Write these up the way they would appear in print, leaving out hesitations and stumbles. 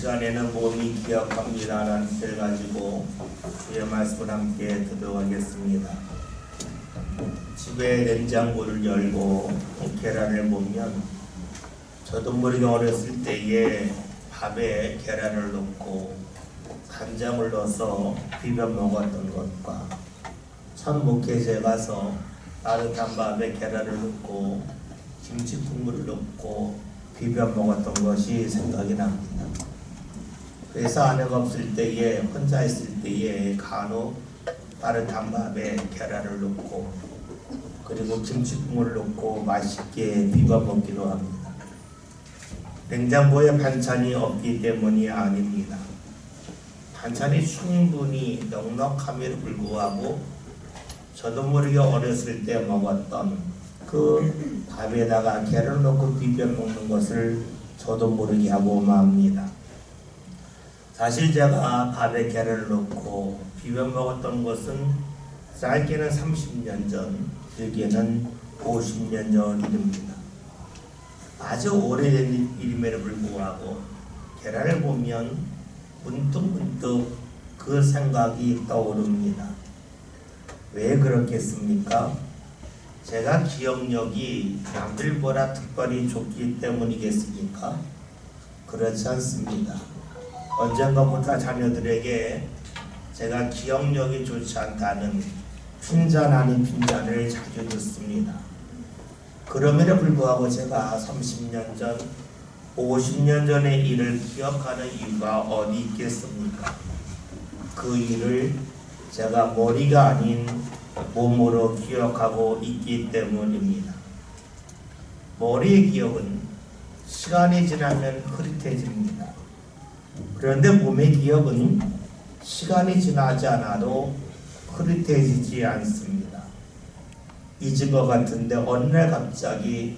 시간에는 몸이 기억합니다 라는 주제를 가지고 주의 말씀을 함께 듣도록 하겠습니다. 집에 냉장고를 열고 계란을 보면 저도 모르게 어렸을 때에 밥에 계란을 넣고 간장을 넣어서 비벼 먹었던 것과 첫 목회지에 가서 따뜻한 밥에 계란을 넣고 김치 국물을 넣고 비벼 먹었던 것이 생각이 납니다. 그래서 아내가 없을 때에 혼자 있을 때에 간혹 따뜻한 밥에 계란을 넣고 그리고 김치 국물을 넣고 맛있게 비벼 먹기도 합니다. 냉장고에 반찬이 없기 때문이 아닙니다. 반찬이 충분히 넉넉함에도 불구하고 저도 모르게 어렸을 때 먹었던 그 밥에다가 계란을 넣고 비벼 먹는 것을 저도 모르게 하고 맙니다. 사실 제가 밥에 계란을 넣고 비벼 먹었던 것은 짧게는 30년 전, 길게는 50년 전 일입니다. 아주 오래된 일임에도 불구하고 계란을 보면 문득문득 그 생각이 떠오릅니다. 왜 그렇겠습니까? 제가 기억력이 남들보다 특별히 좋기 때문이겠습니까? 그렇지 않습니다. 언젠가부터 자녀들에게 제가 기억력이 좋지 않다는 핀잔 아닌 핀잔을 자주 듣습니다. 그럼에도 불구하고 제가 30년 전, 50년 전의 일을 기억하는 이유가 어디 있겠습니까? 그 일을 제가 머리가 아닌 몸으로 기억하고 있기 때문입니다. 머리의 기억은 시간이 지나면 흐릿해집니다. 그런데 몸의 기억은 시간이 지나지 않아도 흐릿해지지 않습니다. 잊은 것 같은데 어느 날 갑자기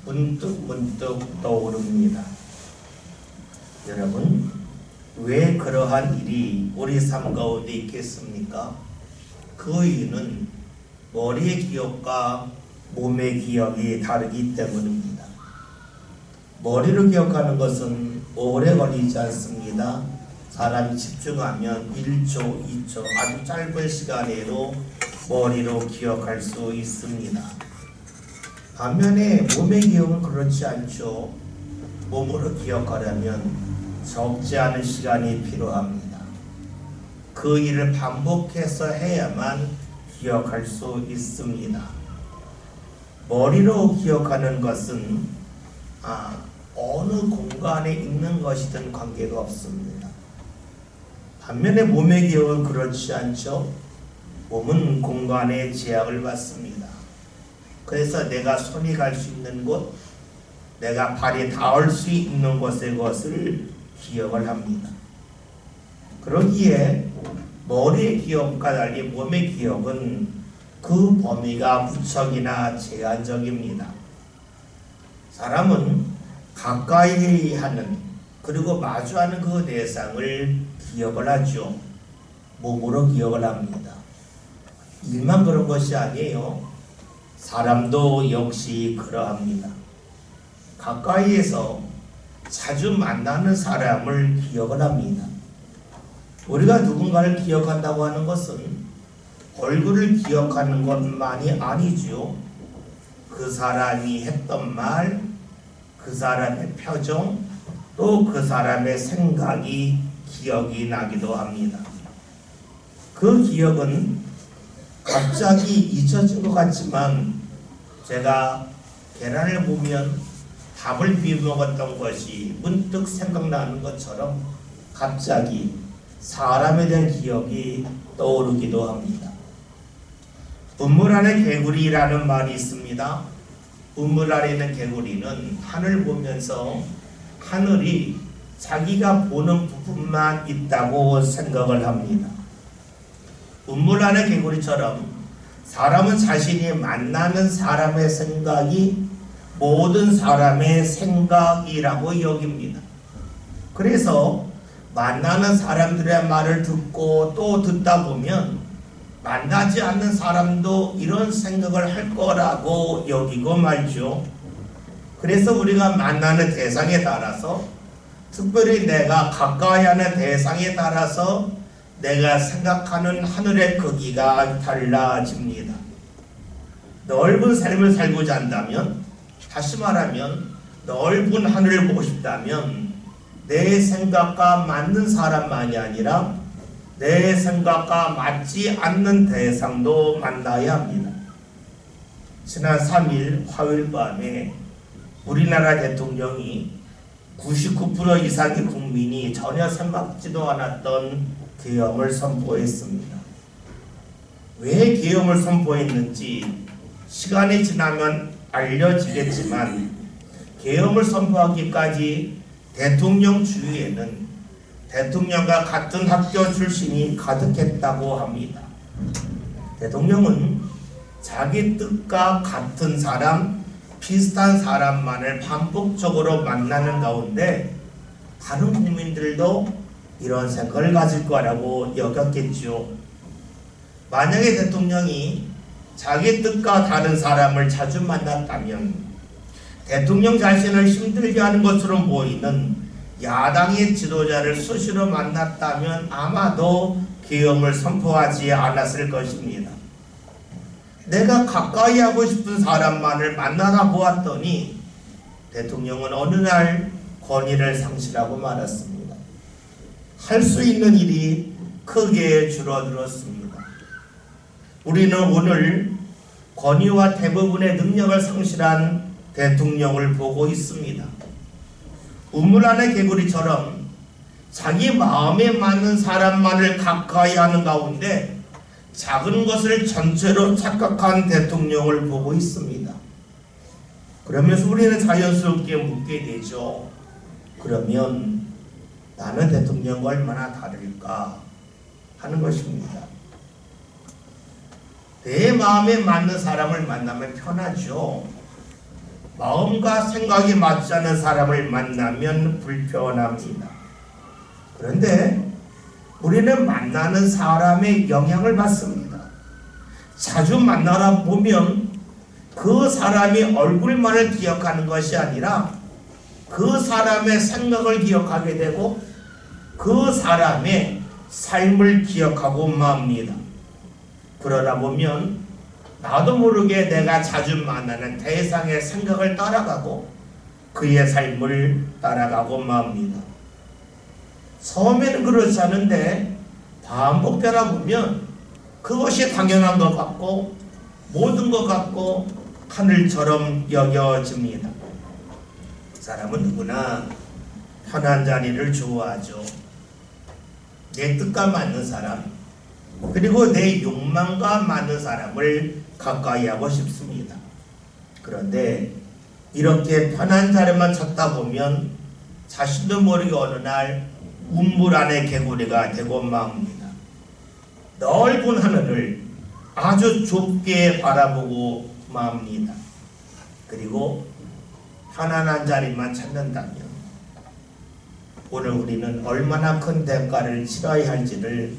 문득 떠오릅니다. 여러분, 왜 그러한 일이 우리 삶 가운데 있겠습니까? 그 이유는 머리의 기억과 몸의 기억이 다르기 때문입니다. 머리로 기억하는 것은 오래 걸리지 않습니다. 사람이 집중하면 1초, 2초 아주 짧은 시간에도 머리로 기억할 수 있습니다. 반면에 몸의 기억은 그렇지 않죠. 몸으로 기억하려면 적지 않은 시간이 필요합니다. 그 일을 반복해서 해야만 기억할 수 있습니다. 머리로 기억하는 것은 어느 공간에 있는 것이든 관계가 없습니다. 반면에 몸의 기억은 그렇지 않죠. 몸은 공간의 제약을 받습니다. 그래서 내가 손이 갈 수 있는 곳, 내가 발이 닿을 수 있는 곳의 것을 기억을 합니다. 그러기에 머리의 기억과 달리 몸의 기억은 그 범위가 무척이나 제한적입니다. 사람은 가까이 하는 그리고 마주하는 그 대상을 기억을 하죠. 몸으로 기억을 합니다. 일만 그런 것이 아니에요. 사람도 역시 그러합니다. 가까이에서 자주 만나는 사람을 기억을 합니다. 우리가 누군가를 기억한다고 하는 것은 얼굴을 기억하는 것만이 아니지요. 그 사람이 했던 말, 그 사람의 표정, 또 그 사람의 생각이 기억이 나기도 합니다. 그 기억은 갑자기 잊혀진 것 같지만 제가 계란을 보면 밥을 비벼 먹었던 것이 문득 생각나는 것처럼 갑자기 사람에 대한 기억이 떠오르기도 합니다. 우물 안에 개구리라는 말이 있습니다. 우물 아래 있는 개구리는 하늘 보면서 하늘이 자기가 보는 부분만 있다고 생각을 합니다. 우물 안의 개구리처럼 사람은 자신이 만나는 사람의 생각이 모든 사람의 생각이라고 여깁니다. 그래서 만나는 사람들의 말을 듣고 또 듣다 보면 만나지 않는 사람도 이런 생각을 할 거라고 여기고 말죠. 그래서 우리가 만나는 대상에 따라서 특별히 내가 가까이 하는 대상에 따라서 내가 생각하는 하늘의 크기가 달라집니다. 넓은 삶을 살고자 한다면, 다시 말하면 넓은 하늘을 보고 싶다면 내 생각과 맞는 사람만이 아니라 내 생각과 맞지 않는 대상도 만나야 합니다. 지난 3일 화요일 밤에 우리나라 대통령이 99% 이상의 국민이 전혀 생각지도 않았던 계엄을 선포했습니다. 왜 계엄을 선포했는지 시간이 지나면 알려지겠지만, 계엄을 선포하기까지 대통령 주위에는 대통령과 같은 학교 출신이 가득했다고 합니다. 대통령은 자기 뜻과 같은 사람, 비슷한 사람만을 반복적으로 만나는 가운데 다른 국민들도 이런 생각을 가질 거라고 여겼겠죠. 만약에 대통령이 자기 뜻과 다른 사람을 자주 만났다면 대통령 자신을 힘들게 하는 것처럼 보이는 야당의 지도자를 수시로 만났다면 아마도 계엄을 선포하지 않았을 것입니다. 내가 가까이 하고 싶은 사람만을 만나다 보았더니 대통령은 어느 날 권위를 상실하고 말았습니다. 할 수 있는 일이 크게 줄어들었습니다. 우리는 오늘 권위와 대부분의 능력을 상실한 대통령을 보고 있습니다. 우물 안의 개구리처럼 자기 마음에 맞는 사람만을 가까이 하는 가운데 작은 것을 전체로 착각한 대통령을 보고 있습니다. 그러면서 우리는 자연스럽게 묻게 되죠. 그러면 나는 대통령과 얼마나 다를까 하는 것입니다. 내 마음에 맞는 사람을 만나면 편하죠. 마음과 생각이 맞지 않는 사람을 만나면 불편합니다. 그런데 우리는 만나는 사람의 영향을 받습니다. 자주 만나다 보면 그 사람이 얼굴만을 기억하는 것이 아니라 그 사람의 생각을 기억하게 되고 그 사람의 삶을 기억하고 맙니다. 그러다 보면 나도 모르게 내가 자주 만나는 대상의 생각을 따라가고 그의 삶을 따라가고 맙니다. 처음에는 그렇지 않은데 반복되다 보면 그것이 당연한 것 같고 모든 것 같고 하늘처럼 여겨집니다. 사람은 누구나 편한 자리를 좋아하죠. 내 뜻과 맞는 사람, 그리고 내 욕망과 맞는 사람을 가까이 하고 싶습니다. 그런데 이렇게 편한 자리만 찾다 보면 자신도 모르게 어느 날 우물 안의 개구리가 되고 맙니다. 넓은 하늘을 아주 좁게 바라보고 맙니다. 그리고 편안한 자리만 찾는다면 오늘 우리는 얼마나 큰 대가를 치러야 할지를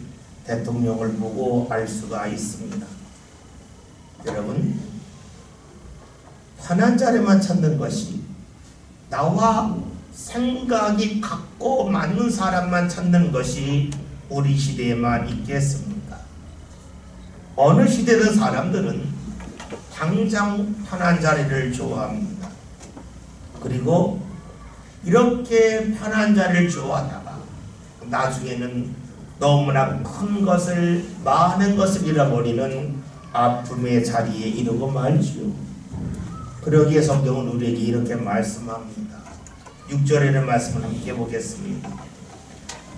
대통령을 보고 알 수가 있습니다. 여러분, 편한 자리만 찾는 것이, 나와 생각이 같고 맞는 사람만 찾는 것이 우리 시대에만 있겠습니까? 어느 시대든 사람들은 당장 편한 자리를 좋아합니다. 그리고 이렇게 편한 자리를 좋아하다가 나중에는 너무나 큰 것을, 많은 것을 잃어버리는 아픔의 자리에 이르고 말지요. 그러기에 성경은 우리에게 이렇게 말씀합니다. 6절에는 말씀을 함께 보겠습니다.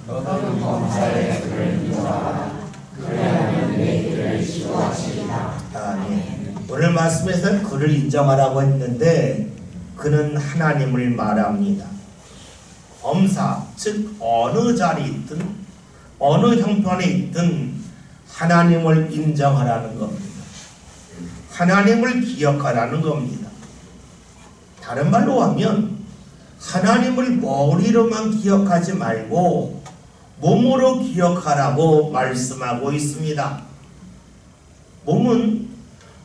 너는 범사의 그를 인정하라. 그래야면 내 길을 지도하시리라. 아멘. 오늘 말씀에서는 그를 인정하라고 했는데 그는 하나님을 말합니다. 범사, 즉 어느 자리에 있든 어느 형편에 있든 하나님을 인정하라는 겁니다. 하나님을 기억하라는 겁니다. 다른 말로 하면 하나님을 머리로만 기억하지 말고 몸으로 기억하라고 말씀하고 있습니다. 몸은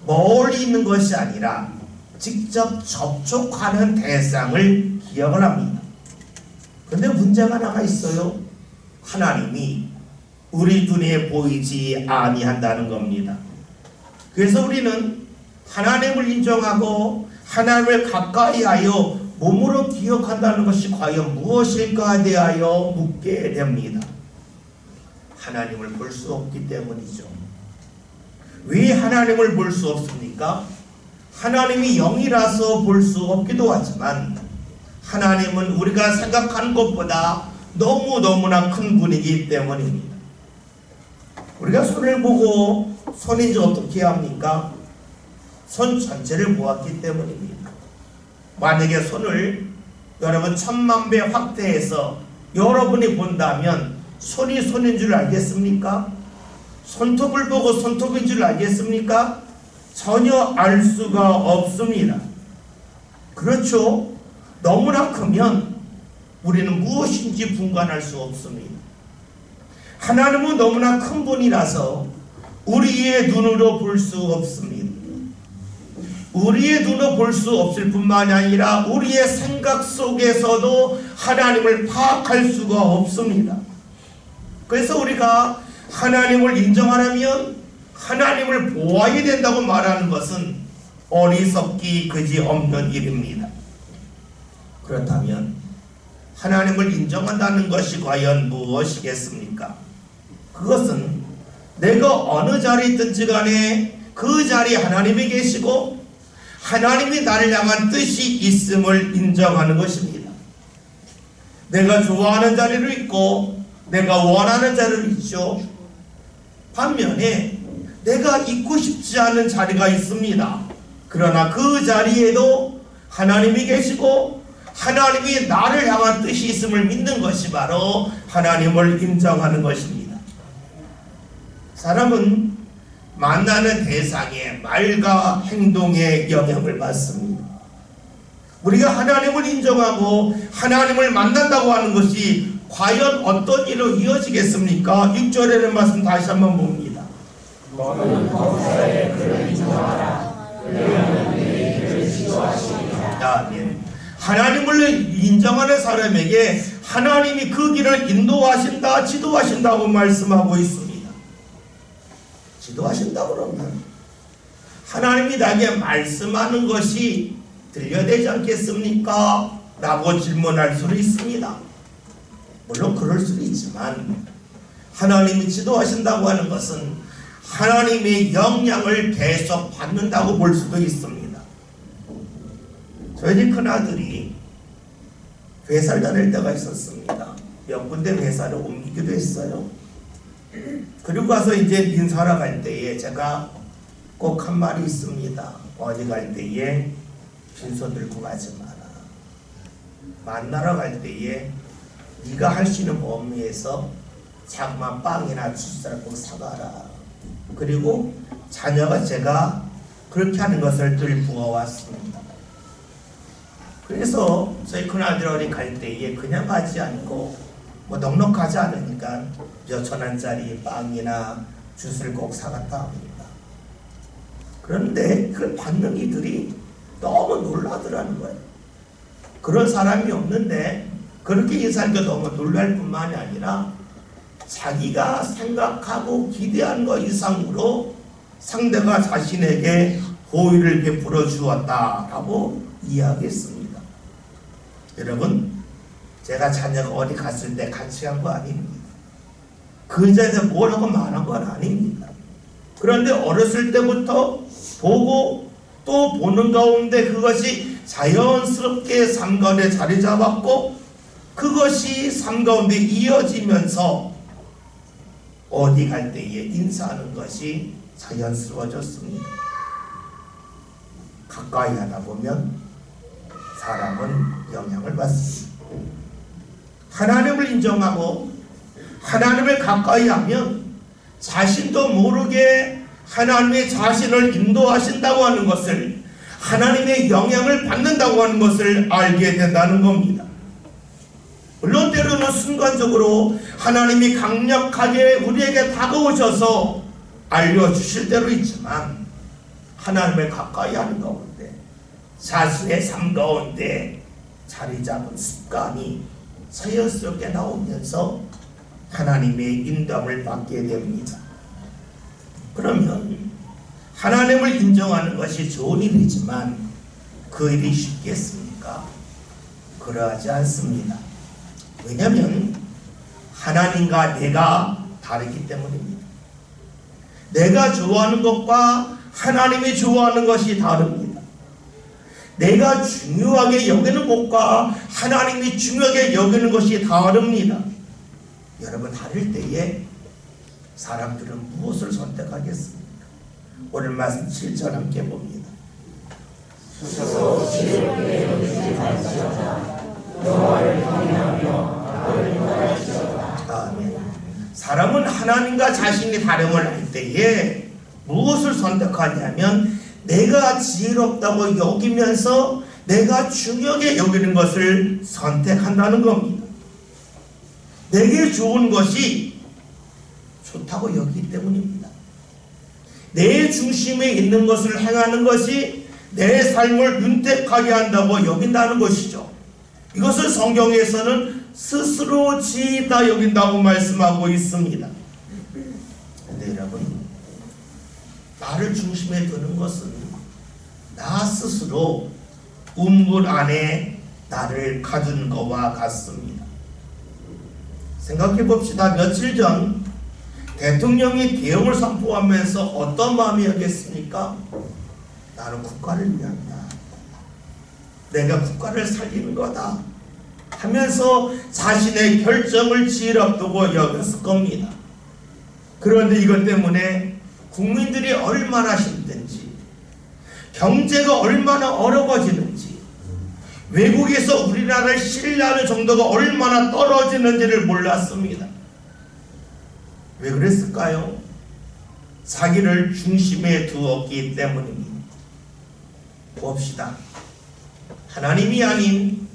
멀리 있는 것이 아니라 직접 접촉하는 대상을 기억을 합니다. 근데 문제가 하나가 있어요. 하나님이 우리 눈에 보이지 아니한다는 겁니다. 그래서 우리는 하나님을 인정하고 하나님을 가까이하여 몸으로 기억한다는 것이 과연 무엇일까 대하여 묻게 됩니다. 하나님을 볼 수 없기 때문이죠. 왜 하나님을 볼 수 없습니까? 하나님이 영이라서 볼 수 없기도 하지만 하나님은 우리가 생각하는 것보다 너무너무나 큰 분이기 때문입니다. 우리가 손을 보고 손인지 어떻게 합니까? 손 전체를 보았기 때문입니다. 만약에 손을 여러분 1000만 배 확대해서 여러분이 본다면 손이 손인 줄 알겠습니까? 손톱을 보고 손톱인 줄 알겠습니까? 전혀 알 수가 없습니다. 그렇죠? 너무나 크면 우리는 무엇인지 분간할 수 없습니다. 하나님은 너무나 큰 분이라서 우리의 눈으로 볼 수 없습니다. 우리의 눈으로 볼 수 없을 뿐만이 아니라 우리의 생각 속에서도 하나님을 파악할 수가 없습니다. 그래서 우리가 하나님을 인정하려면 하나님을 보아야 된다고 말하는 것은 어리석기 그지없는 일입니다. 그렇다면 하나님을 인정한다는 것이 과연 무엇이겠습니까? 그것은 내가 어느 자리에 있든지 간에 그 자리에 하나님이 계시고 하나님이 나를 향한 뜻이 있음을 인정하는 것입니다. 내가 좋아하는 자리로 있고 내가 원하는 자리로 있죠. 반면에 내가 있고 싶지 않은 자리가 있습니다. 그러나 그 자리에도 하나님이 계시고 하나님이 나를 향한 뜻이 있음을 믿는 것이 바로 하나님을 인정하는 것입니다. 사람은 만나는 대상의 말과 행동에 영향을 받습니다. 우리가 하나님을 인정하고 하나님을 만난다고 하는 것이 과연 어떤 일로 이어지겠습니까? 6절에는 말씀 다시 한번 봅니다. 너는 범사에 그를 인정하라. 그리하면 내 길을 지도하시리라. 하나님을 인정하는 사람에게 하나님이 그 길을 인도하신다, 지도하신다고 말씀하고 있습니다. 지도하신다고 그러면 하나님이 나에게 말씀하는 것이 들려되지 않겠습니까? 라고 질문할 수도 있습니다. 물론 그럴 수도 있지만 하나님이 지도하신다고 하는 것은 하나님의 영향을 계속 받는다고 볼 수도 있습니다. 저희 집 큰아들이 회사를 다닐 때가 있었습니다. 몇 군데 회사를 옮기기도 했어요. 그리고 가서 이제 인사하러 갈 때에 제가 꼭 한 말이 있습니다. 어디 갈 때에 빈손 들고 가지 마라. 만나러 갈 때에 네가 할 수 있는 범위에서 자그마한 빵이나 주스를 꼭 사가라. 그리고 자녀가 제가 그렇게 하는 것을 늘 부어왔습니다. 그래서 저희 큰아들 어디 갈 때에 그냥 가지 않고 뭐 넉넉하지 않으니까 몇천 원짜리 빵이나 주스를 꼭 사갔다 합니다. 그런데 그 받는 이들이 너무 놀라더라는 거예요. 그런 사람이 없는데 그렇게 인사하니까 너무 놀랄 뿐만이 아니라 자기가 생각하고 기대한 것 이상으로 상대가 자신에게 호의를 베풀어 주었다라고 이야기했습니다. 여러분, 제가 자녀가 어디 갔을 때 같이 간 거 아닙니다. 그 자리에서 뭐라고 말한 건 아닙니다. 그런데 어렸을 때부터 보고 또 보는 가운데 그것이 자연스럽게 삶 가운데 자리 잡았고 그것이 삶 가운데 이어지면서 어디 갈 때에 인사하는 것이 자연스러워졌습니다. 가까이 하다 보면 사람은 영향을 받습니다. 하나님을 인정하고 하나님을 가까이 하면 자신도 모르게 하나님의 자신을 인도하신다고 하는 것을, 하나님의 영향을 받는다고 하는 것을 알게 된다는 겁니다. 물론 때로는 순간적으로 하나님이 강력하게 우리에게 다가오셔서 알려주실 때도 있지만 하나님을 가까이 하는 가운데 자신의 삶 가운데 자리 잡은 습관이 자연스럽게 나오면서 하나님의 인도함을 받게 됩니다. 그러면 하나님을 인정하는 것이 좋은 일이지만 그 일이 쉽겠습니까? 그러하지 않습니다. 왜냐하면 하나님과 내가 다르기 때문입니다. 내가 좋아하는 것과 하나님이 좋아하는 것이 다릅니다. 내가 중요하게 여기는 것과 하나님이 중요하게 여기는 것이 다릅니다. 여러분, 다를 때에 사람들은 무엇을 선택하겠습니까? 오늘 말씀 7절 함께 봅니다. 스스로 지혜롭게 여기지 말지어다. 여호와를 경외하며 나를 인도할지어다. 아멘. 사람은 하나님과 자신이 다름을 할 때에 무엇을 선택하냐면 내가 지혜롭다고 여기면서 내가 중요하게 여기는 것을 선택한다는 겁니다. 내게 좋은 것이 좋다고 여기기 때문입니다. 내 중심에 있는 것을 행하는 것이 내 삶을 윤택하게 한다고 여긴다는 것이죠. 이것을 성경에서는 스스로 지혜다 여긴다고 말씀하고 있습니다. 그런데 여러분, 나를 중심에 두는 것은 나 스스로 우물 안에 나를 가둔 것과 같습니다. 생각해 봅시다. 며칠 전 대통령이 계엄을 선포하면서 어떤 마음이었겠습니까? 나는 국가를 위한다. 내가 국가를 살리는 거다 하면서 자신의 결정을 지혜롭다고 여겼을 겁니다. 그런데 이것 때문에 국민들이 얼마나 힘든지, 경제가 얼마나 어려워지는지, 외국에서 우리나라를 신뢰하는 정도가 얼마나 떨어지는지를 몰랐습니다. 왜 그랬을까요? 자기를 중심에 두었기 때문입니다. 봅시다. 하나님이 아닌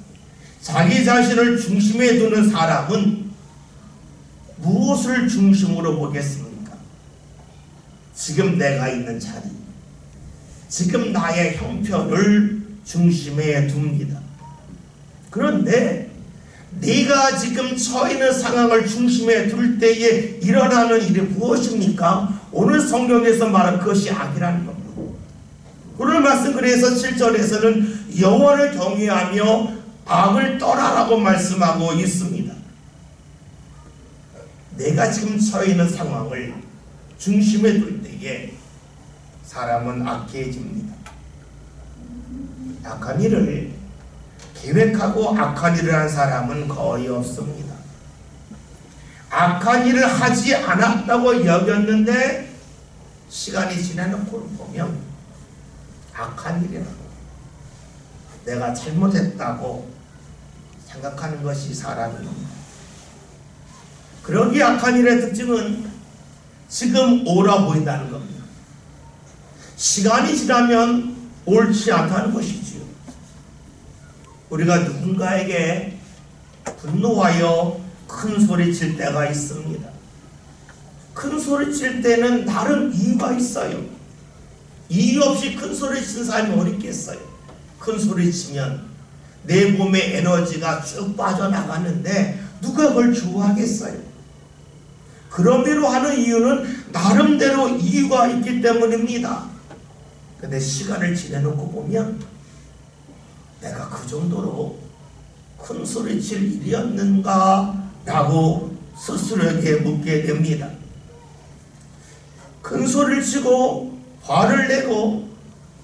자기 자신을 중심에 두는 사람은 무엇을 중심으로 보겠습니까? 지금 내가 있는 자리, 지금 나의 형편을 중심에 둡니다. 그런데 네가 지금 처해 있는 상황을 중심에 둘 때에 일어나는 일이 무엇입니까? 오늘 성경에서 말한 그것이 악이라는 겁니다. 오늘 말씀 그래서 7절에서는 여호와를 경외하며 악을 떠나라고 말씀하고 있습니다. 내가 지금 처해 있는 상황을 중심에 둘 때에 사람은 악해집니다. 악한 일을 계획하고 악한 일을 한 사람은 거의 없습니다. 악한 일을 하지 않았다고 여겼는데 시간이 지나놓고 보면 악한 일이라고 내가 잘못했다고 생각하는 것이 사람입니다. 그러기 악한 일의 특징은 지금 옳아 보인다는 겁니다. 시간이 지나면 옳지 않다는 것이지요. 우리가 누군가에게 분노하여 큰 소리 칠 때가 있습니다. 큰 소리 칠 때는 나름 이유가 있어요. 이유 없이 큰 소리 치는 사람이 어디 있겠어요? 큰 소리 치면 내 몸의 에너지가 쭉 빠져나가는데 누가 그걸 좋아하겠어요? 그러므로 하는 이유는 나름대로 이유가 있기 때문입니다. 근데 시간을 지내놓고 보면 내가 그 정도로 큰 소리 칠 일이었는가? 라고 스스로에게 묻게 됩니다. 큰 소리를 치고 화를 내고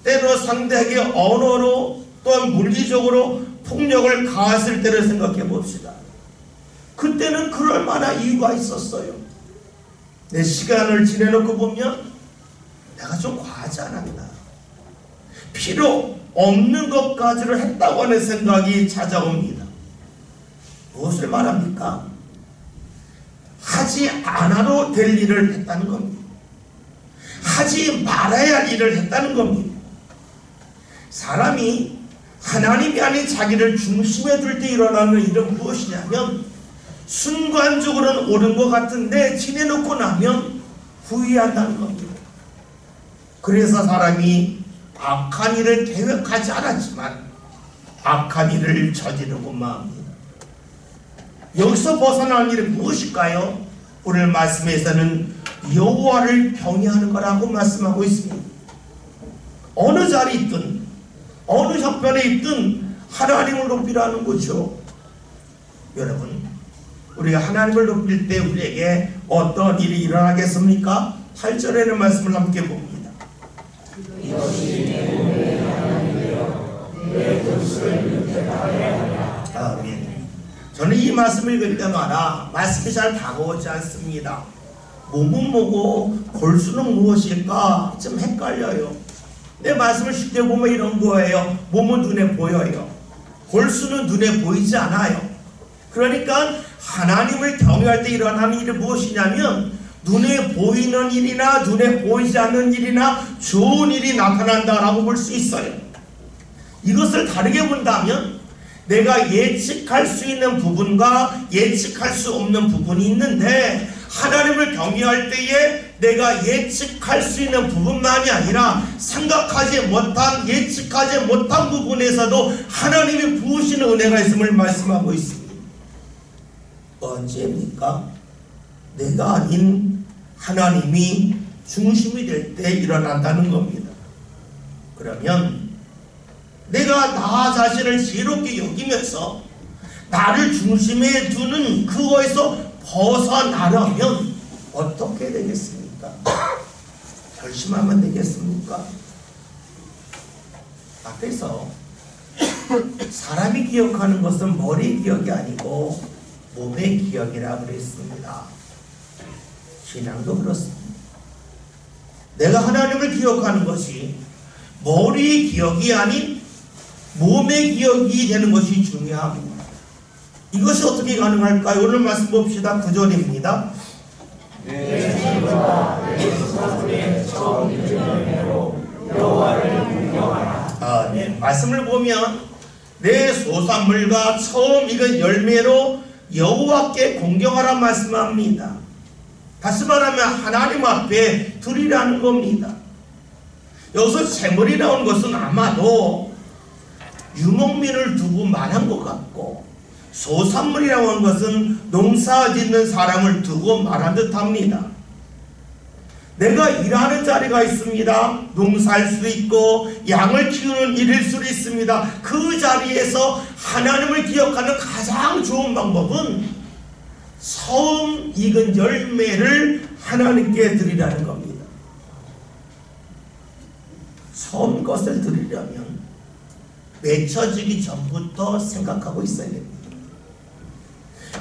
때로 상대에게 언어로 또한 물리적으로 폭력을 가했을 때를 생각해 봅시다. 그때는 그럴 만한 이유가 있었어요. 내 시간을 지내놓고 보면 내가 좀 과하지 않았나, 필요 없는 것까지를 했다고 하는 생각이 찾아옵니다. 무엇을 말합니까? 하지 않아도 될 일을 했다는 겁니다. 하지 말아야 할 일을 했다는 겁니다. 사람이 하나님이 아닌 자기를 중심에 둘 때 일어나는 일은 무엇이냐면 순간적으로는 옳은 것 같은데 지내놓고 나면 후회한다는 겁니다. 그래서 사람이 악한 일을 계획하지 않았지만 악한 일을 저지르고만 합니다. 여기서 벗어나는 일이 무엇일까요? 오늘 말씀에서는 여호와를 경외하는 거라고 말씀하고 있습니다. 어느 자리에 있든 어느 형편에 있든 하나님을 높이라는 거죠. 여러분, 우리가 하나님을 높일 때 우리에게 어떤 일이 일어나겠습니까? 8절에는 말씀을 함께 봅니다. 아멘. 저는 이 말씀을 읽을 때마다 말씀이 잘 다가오지 않습니다. 몸은 뭐고 골수는 무엇일까 좀 헷갈려요. 내 말씀을 쉽게 보면 이런 거예요. 몸은 눈에 보여요. 골수는 눈에 보이지 않아요. 그러니까 하나님을 경외할 때 일어나는 일이 무엇이냐면 눈에 보이는 일이나 눈에 보이지 않는 일이나 좋은 일이 나타난다라고 볼 수 있어요. 이것을 다르게 본다면 내가 예측할 수 있는 부분과 예측할 수 없는 부분이 있는데, 하나님을 경외할 때에 내가 예측할 수 있는 부분만이 아니라 생각하지 못한, 예측하지 못한 부분에서도 하나님이 부으시는 은혜가 있음을 말씀하고 있습니다. 언제입니까? 내가 아닌 하나님이 중심이 될 때 일어난다는 겁니다. 그러면 내가 나 자신을 지혜롭게 여기면서 나를 중심에 두는 그거에서 벗어나려면 어떻게 되겠습니까? 결심하면 되겠습니까? 앞에서 사람이 기억하는 것은 머리 기억이 아니고 몸의 기억이라 그랬습니다. 신앙도 그렇습니다. 내가 하나님을 기억하는 것이 머리의 기억이 아닌 몸의 기억이 되는 것이 중요합니다. 이것이 어떻게 가능할까요? 오늘 말씀 봅시다. 9절입니다. 내 친구가 내 수사물의 처음 익은 열매로 여호와를 공경하라. 아멘. 말씀을 보면 내 소산물과 처음 익은 열매로 여호와께 공경하라 말씀합니다. 다시 말하면 하나님 앞에 드리라는 겁니다. 여기서 재물이 나온 것은 아마도 유목민을 두고 말한 것 같고, 소산물이라고 하는 것은 농사 짓는 사람을 두고 말한 듯 합니다. 내가 일하는 자리가 있습니다. 농사할 수 있고 양을 키우는 일일 수도 있습니다. 그 자리에서 하나님을 기억하는 가장 좋은 방법은 처음 익은 열매를 하나님께 드리라는 겁니다. 처음 것을 드리려면 맺혀지기 전부터 생각하고 있어야 됩니다.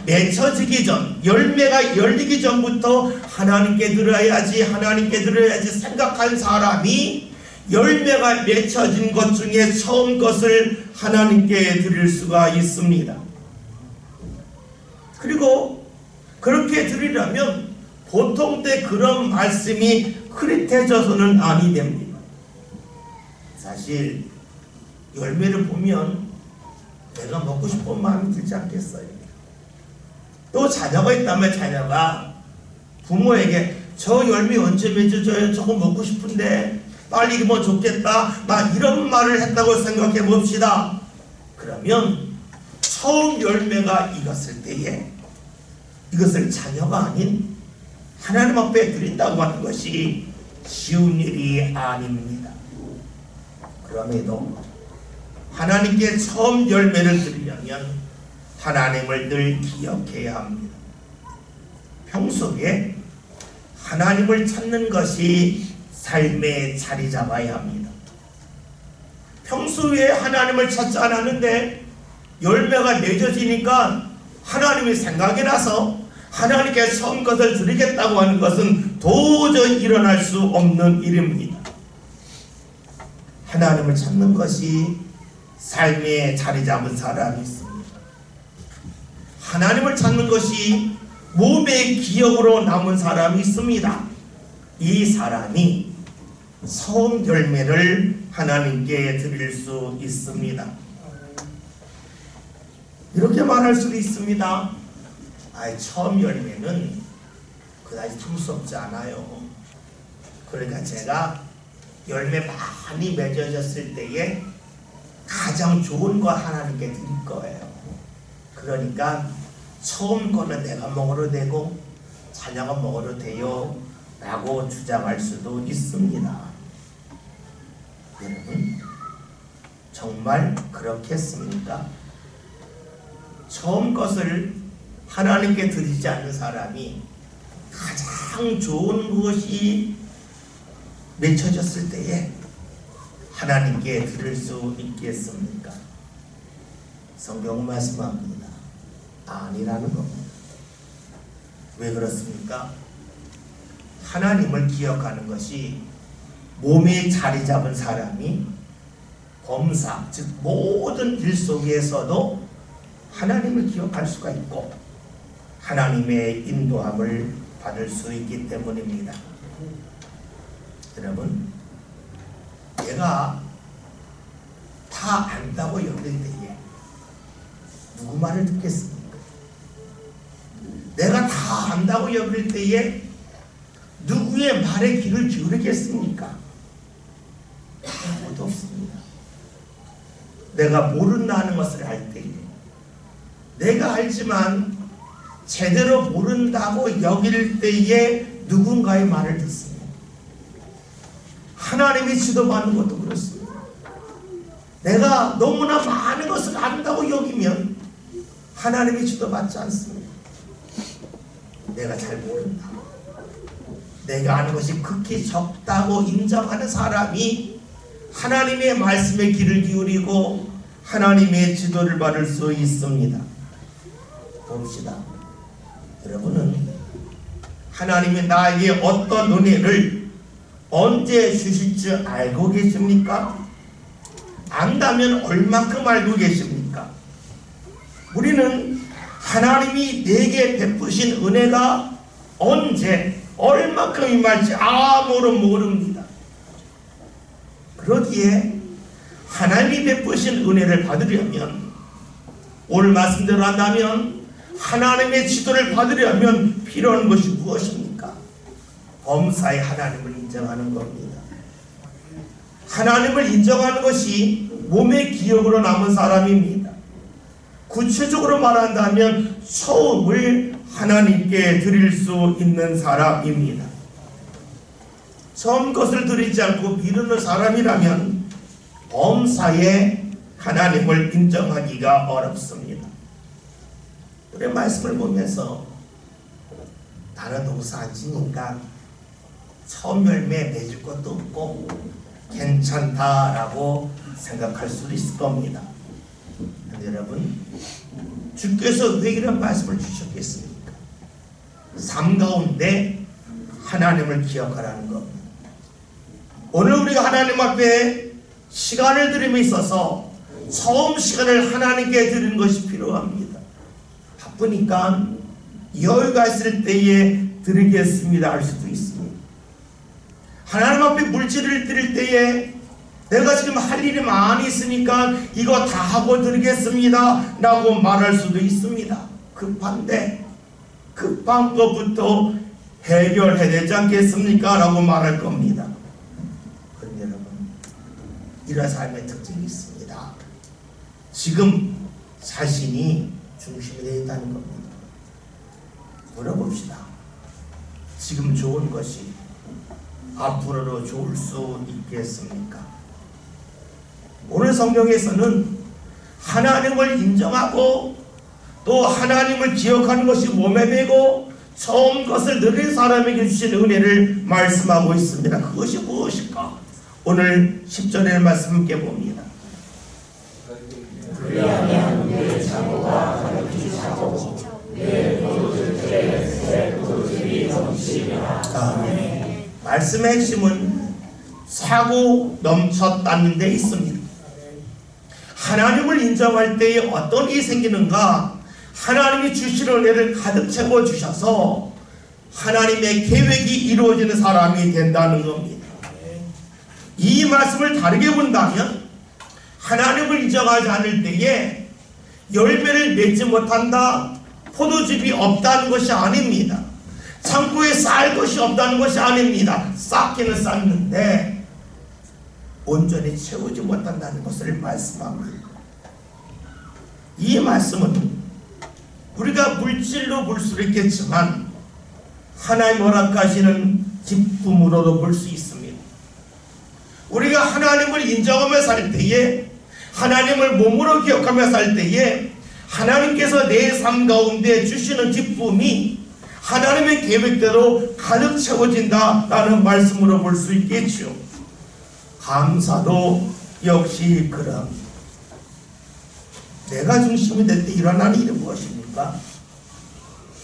맺혀지기 전, 열매가 열리기 전부터 하나님께 드려야지, 하나님께 드려야지 생각한 사람이 열매가 맺혀진 것 중에 처음 것을 하나님께 드릴 수가 있습니다. 그리고 그렇게 드리려면 보통 때 그런 말씀이 흐릿해져서는 아니 됩니다. 사실 열매를 보면 내가 먹고 싶은 마음이 들지 않겠어요? 또 자녀가 있다면 자녀가 부모에게 저 열매 언제 맺어져요? 저거 먹고 싶은데 빨리 익으면 좋겠다. 나 이런 말을 했다고 생각해 봅시다. 그러면 처음 열매가 익었을 때에 이것을 자녀가 아닌 하나님 앞에 드린다고 하는 것이 쉬운 일이 아닙니다. 그럼에도 하나님께 처음 열매를 드리려면 하나님을 늘 기억해야 합니다. 평소에 하나님을 찾는 것이 삶에 자리 잡아야 합니다. 평소에 하나님을 찾지 않았는데 열매가 맺어지니까 하나님이 생각이 나서 하나님께 처음 것을 드리겠다고 하는 것은 도저히 일어날 수 없는 일입니다. 하나님을 찾는 것이 삶에 자리 잡은 사람이 있습니다. 하나님을 찾는 것이 몸의 기억으로 남은 사람이 있습니다. 이 사람이 처음 열매를 하나님께 드릴 수 있습니다. 이렇게 말할 수도 있습니다. 처음 열매는 그다지 탐스럽지 않아요. 그러니까 제가 열매 많이 맺어졌을 때에 가장 좋은 거 하나님께 드릴 거예요. 그러니까 처음 거는 내가 먹어도 되고 자녀가 먹어도 돼요 라고 주장할 수도 있습니다. 여러분, 정말 그렇겠습니까? 처음 것을 하나님께 드리지 않는 사람이 가장 좋은 것이 맺혀졌을 때에 하나님께 드릴 수 있겠습니까? 성경은 말씀합니다. 아니라는 겁니다. 왜 그렇습니까? 하나님을 기억하는 것이 몸에 자리 잡은 사람이 범사, 즉 모든 일 속에서도 하나님을 기억할 수가 있고 하나님의 인도함을 받을 수 있기 때문입니다. 여러분, 내가 다 안다고 여길 때에 누구 말을 듣겠습니까? 내가 다 안다고 여길 때에 누구의 말에 귀를 기울이겠습니까? 아무도 없습니다. 내가 모른다는 것을 알 때에, 내가 알지만 제대로 모른다고 여길 때에 누군가의 말을 듣습니다. 하나님이 지도받는 것도 그렇습니다. 내가 너무나 많은 것을 안다고 여기면 하나님이 지도받지 않습니다. 내가 잘 모른다, 내가 아는 것이 극히 적다고 인정하는 사람이 하나님의 말씀에 귀를 기울이고 하나님의 지도를 받을 수 있습니다. 봅시다. 여러분은 하나님이 나에게 어떤 은혜를 언제 주실 줄 알고 계십니까? 안다면 얼만큼 알고 계십니까? 우리는 하나님이 내게 베푸신 은혜가 언제 얼만큼 임할지 아무런 모릅니다. 그러기에 하나님이 베푸신 은혜를 받으려면, 오늘 말씀대로 한다면 하나님의 지도를 받으려면 필요한 것이 무엇입니까? 범사의 하나님을 인정하는 겁니다. 하나님을 인정하는 것이 몸의 기억으로 남은 사람입니다. 구체적으로 말한다면 처음을 하나님께 드릴 수 있는 사람입니다. 처음 것을 드리지 않고 미루는 사람이라면 범사에 하나님을 인정하기가 어렵습니다. 우리 말씀을 보면서 나는 농사 안 지니까 처음 열매 맺을 것도 없고 괜찮다라고 생각할 수도 있을 겁니다. 근데 여러분, 주께서 왜 이런 말씀을 주셨겠습니까? 삶 가운데 하나님을 기억하라는 겁니다. 오늘 우리가 하나님 앞에 시간을 드림에 있어서 처음 시간을 하나님께 드리는 것이 필요합니다. 바쁘니까 여유가 있을 때에 드리겠습니다 할 수도 있습니다. 하나님 앞에 물질을 드릴 때에 내가 지금 할 일이 많이 있으니까 이거 다 하고 드리겠습니다 라고 말할 수도 있습니다. 급한데 급한 것부터 해결해야 되지 않겠습니까? 라고 말할 겁니다. 그런데 여러분, 이런 삶의 특징이 있습니다. 지금 자신이 중심이 되어 있다는 겁니다. 물어봅시다. 지금 좋은 것이 앞으로도 좋을 수 있겠습니까? 오늘 성경에서는 하나님을 인정하고 또 하나님을 기억하는 것이 몸에 배고 처음 것을 누린 사람에게 주신 은혜를 말씀하고 있습니다. 그것이 무엇일까? 오늘 10절의 말씀 함께 봅니다. 그리하면 내 자고가 가득히 차고 내 포도주들에 새 포도즙이 넘치리라. 아멘. 말씀의 핵심은 차고 넘쳤다는 데 있습니다. 하나님을 인정할 때에 어떤 일이 생기는가? 하나님이 주신 은혜를 가득 채워 주셔서 하나님의 계획이 이루어지는 사람이 된다는 겁니다. 이 말씀을 다르게 본다면 하나님을 인정하지 않을 때에 열매를 맺지 못한다, 포도즙이 없다는 것이 아닙니다. 창고에 쌓을 것이 없다는 것이 아닙니다. 쌓기는 쌓는데 온전히 채우지 못한다는 것을 말씀합니다. 이 말씀은 우리가 물질로 볼 수도 있겠지만 하나님 허락하시는 기쁨으로도 볼 수 있습니다. 우리가 하나님을 인정하며 살 때에, 하나님을 몸으로 기억하며 살 때에 하나님께서 내 삶 가운데 주시는 기쁨이 하나님의 계획대로 가득 채워진다라는 말씀으로 볼 수 있겠죠. 감사도 역시 그럼 내가 중심이 될 때 일어나는 일은 무엇입니까?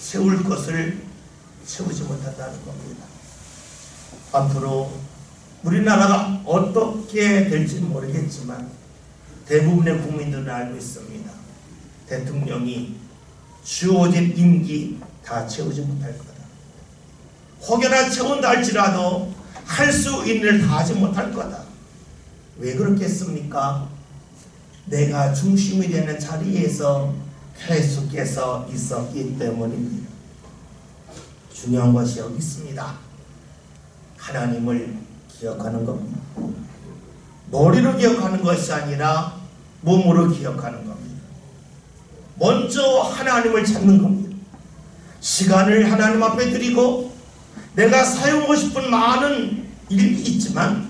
채울 것을 채우지 못한다는 겁니다. 앞으로 우리나라가 어떻게 될지는 모르겠지만 대부분의 국민들은 알고 있습니다. 대통령이 주어진 임기 다 채우지 못할 거다. 혹여나 채운다 할지라도 할 수 있는 일을 다 하지 못할 거다. 왜 그렇겠습니까? 내가 중심이 되는 자리에서 계속해서 있었기 때문입니다. 중요한 것이 여기 있습니다. 하나님을 기억하는 겁니다. 머리로 기억하는 것이 아니라 몸으로 기억하는 겁니다. 먼저 하나님을 찾는 겁니다. 시간을 하나님 앞에 드리고 내가 사용하고 싶은 많은 일이 있지만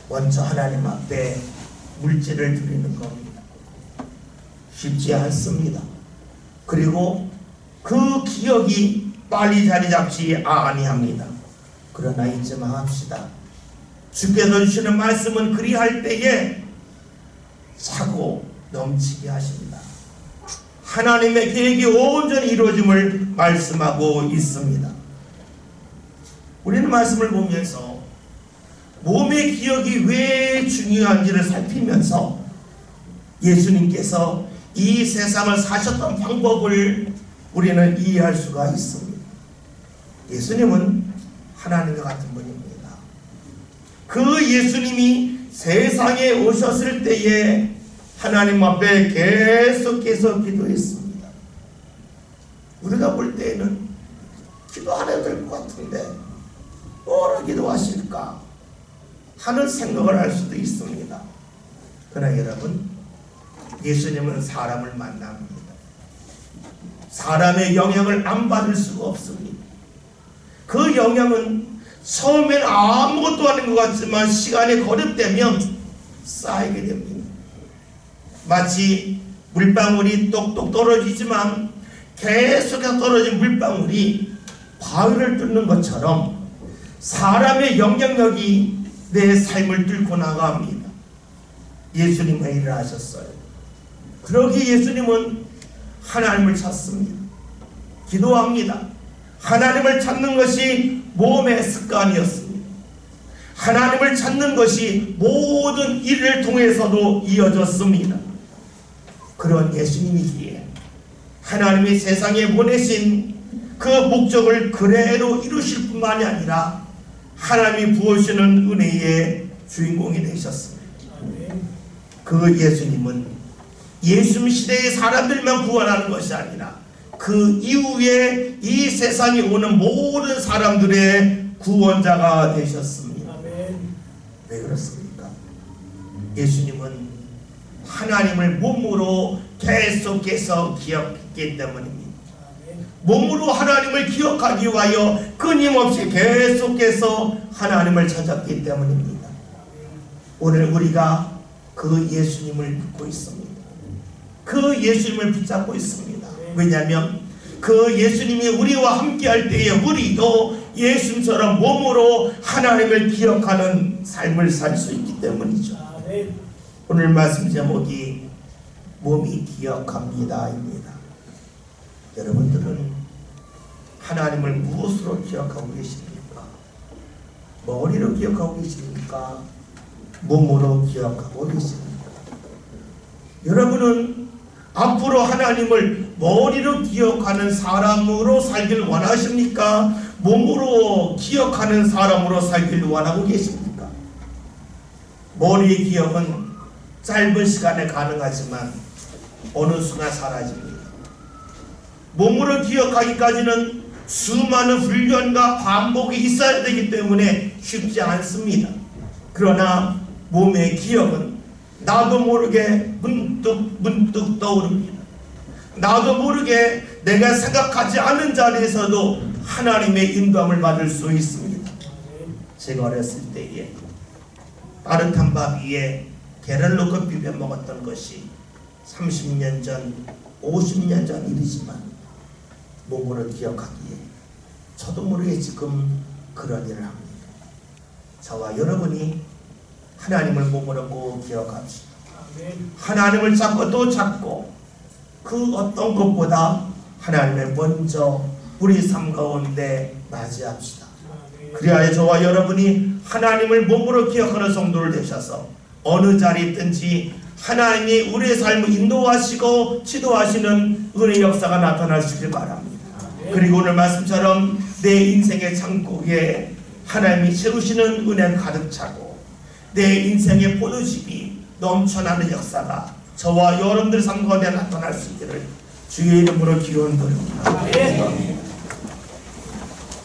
먼저 하나님 앞에 물질을 드리는 겁니다. 쉽지 않습니다. 그리고 그 기억이 빨리 자리 잡지 아니합니다. 그러나 잊지 마합시다. 주께서 주시는 말씀은 그리할 때에 차고 넘치게 하십니다. 하나님의 계획이 온전히 이루어짐을 말씀하고 있습니다. 우리는 말씀을 보면서 몸의 기억이 왜 중요한지를 살피면서 예수님께서 이 세상을 사셨던 방법을 우리는 이해할 수가 있습니다. 예수님은 하나님과 같은 분입니다. 그 예수님이 세상에 오셨을 때에 하나님 앞에 계속해서 기도했습니다. 우리가 볼 때에는 기도 안 해도 될 것 같은데 뭐라 기도하실까 하는 생각을 할 수도 있습니다. 그러나 여러분, 예수님은 사람을 만납니다. 사람의 영향을 안 받을 수가 없습니다. 그 영향은 처음엔 아무것도 아닌 것 같지만 시간이 거듭되면 쌓이게 됩니다. 마치 물방울이 똑똑 떨어지지만 계속해서 떨어진 물방울이 바위를 뚫는 것처럼 사람의 영향력이 내 삶을 뚫고 나갑니다. 예수님은 일을 하셨어요. 그러기에 예수님은 하나님을 찾습니다. 기도합니다. 하나님을 찾는 것이 몸의 습관이었습니다. 하나님을 찾는 것이 모든 일을 통해서도 이어졌습니다. 그런 예수님이기에 하나님이 세상에 보내신 그 목적을 그대로 이루실 뿐만이 아니라 하나님이 부어주시는 은혜의 주인공이 되셨습니다. 그 예수님은 예수님 시대의 사람들만 구원하는 것이 아니라 그 이후에 이 세상에 오는 모든 사람들의 구원자가 되셨습니다. 왜 그렇습니까? 예수님은 하나님을 몸으로 계속해서 기억했기 때문입니다. 몸으로 하나님을 기억하기 위하여 끊임없이 계속해서 하나님을 찾았기 때문입니다. 오늘 우리가 그 예수님을 믿고 있습니다. 그 예수님을 붙잡고 있습니다. 왜냐하면 그 예수님이 우리와 함께 할 때에 우리도 예수님처럼 몸으로 하나님을 기억하는 삶을 살 수 있기 때문이죠. 오늘 말씀 제목이 몸이 기억합니다입니다. 여러분들은 하나님을 무엇으로 기억하고 계십니까? 머리로 기억하고 계십니까? 몸으로 기억하고 계십니까? 여러분은 앞으로 하나님을 머리로 기억하는 사람으로 살길 원하십니까? 몸으로 기억하는 사람으로 살길 원하고 계십니까? 머리의 기억은 짧은 시간에 가능하지만 어느 순간 사라집니다. 몸으로 기억하기까지는 수많은 훈련과 반복이 있어야 되기 때문에 쉽지 않습니다. 그러나 몸의 기억은 나도 모르게 문득 떠오릅니다. 나도 모르게 내가 생각하지 않은 자리에서도 하나님의 인도함을 받을 수 있습니다. 제가 어렸을 때에 따뜻한 밥 위에 계란을 넣고 비벼 먹었던 것이 30년 전, 50년 전 일이지만 몸으로 기억하기에 저도 모르게 지금 그런 일을 합니다. 저와 여러분이 하나님을 몸으로 꼭 기억합시다. 하나님을 찾고 또 찾고 그 어떤 것보다 하나님을 먼저 우리 삶 가운데 맞이합시다. 그래야 저와 여러분이 하나님을 몸으로 기억하는 성도를 되셔서 어느 자리에 있든지 하나님이 우리의 삶을 인도하시고 지도하시는 은혜의 역사가 나타날 수 있길 바랍니다. 그리고 오늘 말씀처럼 내 인생의 창고에 하나님이 채우시는 은혜가 가득 차고 내 인생의 포도즙이 넘쳐나는 역사가 저와 여러분들 삶 가운데 나타날 수 있기를 주의 이름으로 기원드립니다.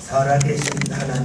살아계신 하나님